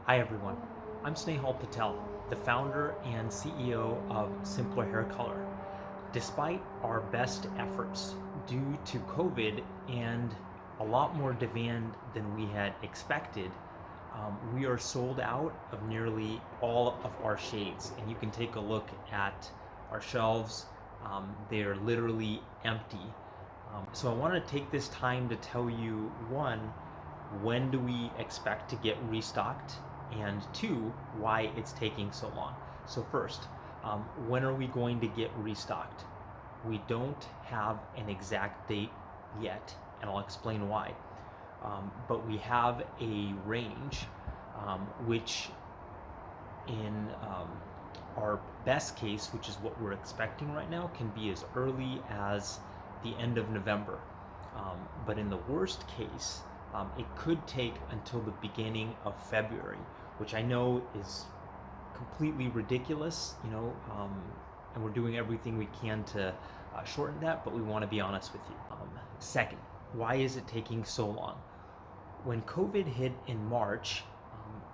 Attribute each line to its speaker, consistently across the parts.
Speaker 1: Hi everyone, I'm Snehal Patel, the founder and CEO of Simpler Hair Color. Despite our best efforts due to COVID and a lot more demand than we had expected, we are sold out of nearly all of our shades. And you can take a look at our shelves, they're literally empty. So I want to take this time to tell you one, when do we expect to get restocked? And two, why it's taking so long. So first, when are we going to get restocked? We don't have an exact date yet, and I'll explain why. But we have a range, which in our best case, which is what we're expecting right now, can be as early as the end of November. But in the worst case, it could take until the beginning of February, which I know is completely ridiculous, and we're doing everything we can to shorten that, but we want to be honest with you. Second, why is it taking so long? When COVID hit in March,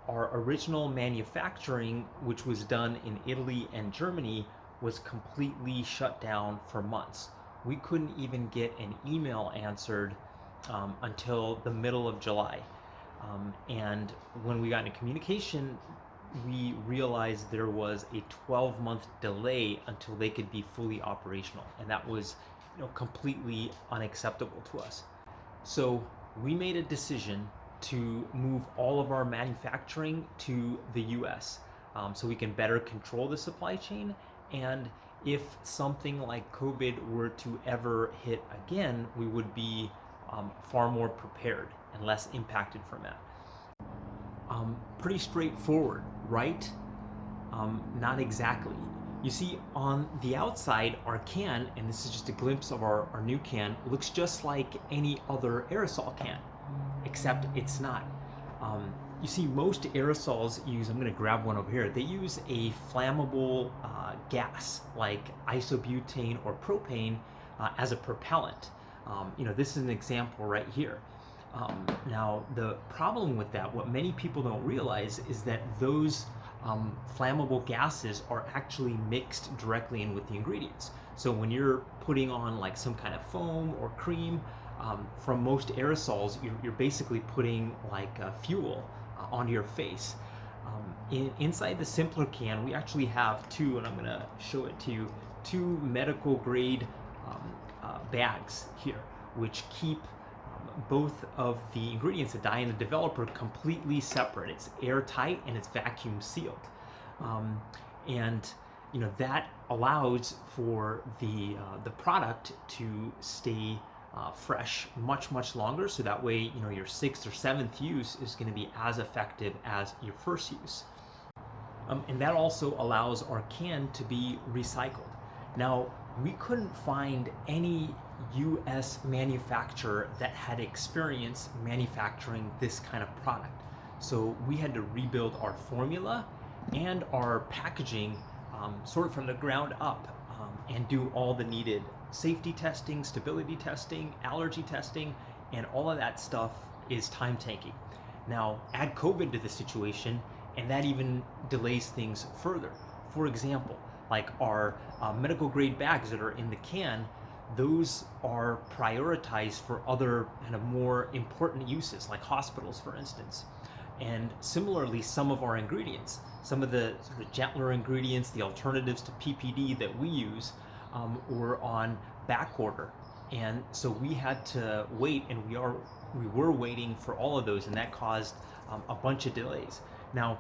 Speaker 1: our original manufacturing, which was done in Italy and Germany, was completely shut down for months. We couldn't even get an email answered until the middle of July. And when we got into communication, we realized there was a 12-month delay until they could be fully operational. And that was completely unacceptable to us. So we made a decision to move all of our manufacturing to the US, so we can better control the supply chain. And if something like COVID were to ever hit again, we would be far more prepared and less impacted from that. Pretty straightforward, right? Not exactly. You see, on the outside, our can, and this is just a glimpse of our new can, looks just like any other aerosol can, except it's not. You see, most aerosols use, I'm going to grab one over here, they use a flammable gas like isobutane or propane as a propellant. This is an example right here. Now, the problem with that, what many people don't realize, is that those flammable gases are actually mixed directly in with the ingredients. So when you're putting on like some kind of foam or cream, from most aerosols, you're basically putting like fuel onto your face. Inside the Simpler can, we actually have two, and I'm going to show it to you, two medical grade bags here, which keep both of the ingredients that dye in the developer completely separate. It's airtight and it's vacuum sealed. And that allows for the product to stay fresh much longer, so that way your sixth or seventh use is going to be as effective as your first use. And that also allows our can to be recycled. Now, we couldn't find any US manufacturer that had experience manufacturing this kind of product. So we had to rebuild our formula and our packaging sort of from the ground up, and do all the needed safety testing, stability testing, allergy testing, and all of that stuff is time taking. Now, add COVID to the situation, and that even delays things further. For example, like our medical grade bags that are in the can, those are prioritized for other kind of more important uses, like hospitals, for instance. And similarly, some of our ingredients, some of the sort of gentler ingredients, the alternatives to PPD that we use, were on back order. And so we had to wait, and we were waiting for all of those, and that caused a bunch of delays. Now,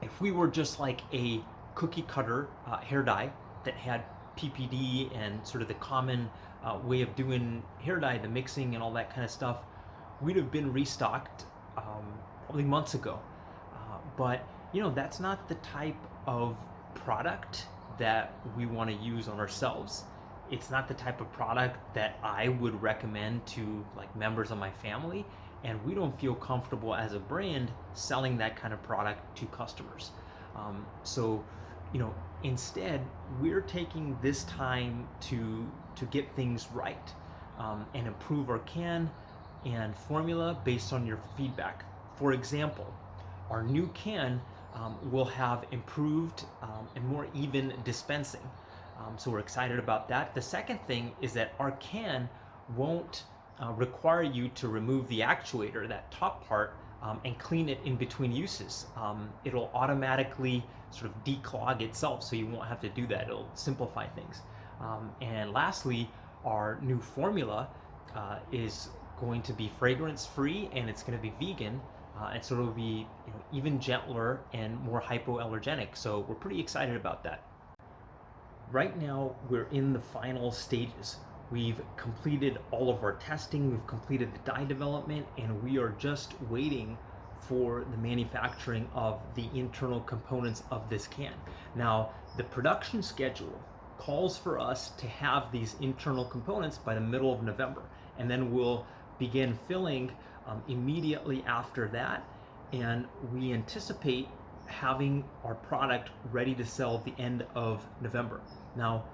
Speaker 1: if we were just like a cookie cutter hair dye that had PPD and sort of the common way of doing hair dye, the mixing and all that kind of stuff, we'd have been restocked probably months ago. But that's not the type of product that we want to use on ourselves. It's not the type of product that I would recommend to like members of my family, and we don't feel comfortable as a brand selling that kind of product to customers. So instead, we're taking this time to get things right, and improve our can and formula based on your feedback. For example, our new can will have improved and more even dispensing. So we're excited about that. The second thing is that our can won't require you to remove the actuator, that top part, and clean it in between uses. It'll automatically sort of declog itself, so you won't have to do that. It'll simplify things. And lastly, our new formula is going to be fragrance free, and it's going to be vegan, and so it'll be even gentler and more hypoallergenic. So we're pretty excited about that. Right now, we're in the final stages. We've completed all of our testing, we've completed the dye development, and we are just waiting for the manufacturing of the internal components of this can. Now, the production schedule calls for us to have these internal components by the middle of November, and then we'll begin filling immediately after that, and we anticipate having our product ready to sell at the end of November. Now,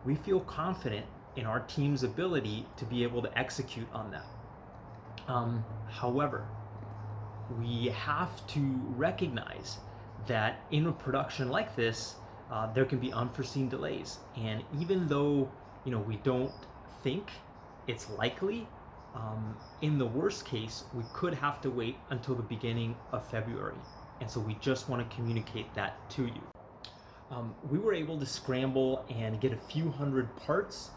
Speaker 1: we feel confident in our team's ability to be able to execute on that. However, we have to recognize that in a production like this, there can be unforeseen delays. And even though we don't think it's likely, in the worst case, we could have to wait until the beginning of February. And so we just want to communicate that to you. We were able to scramble and get a few hundred parts,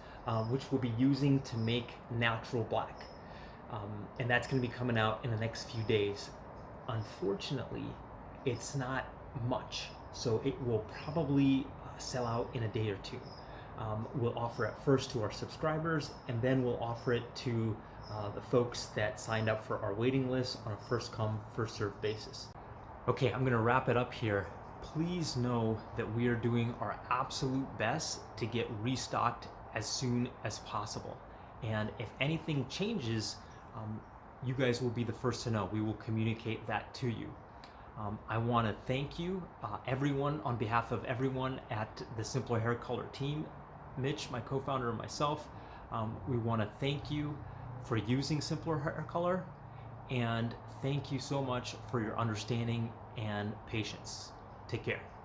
Speaker 1: which we'll be using to make natural black. And that's going to be coming out in the next few days. Unfortunately, it's not much, so it will probably sell out in a day or two. We'll offer it first to our subscribers, and then we'll offer it to the folks that signed up for our waiting list on a first come, first served basis. Okay, I'm going to wrap it up here. Please know that we are doing our absolute best to get restocked as soon as possible. And if anything changes, you guys will be the first to know. We will communicate that to you. I want to thank you, everyone, on behalf of everyone at the Simpler Hair Color team, Mitch, my co-founder, and myself. We want to thank you for using Simpler Hair Color, and thank you so much for your understanding and patience. Take care.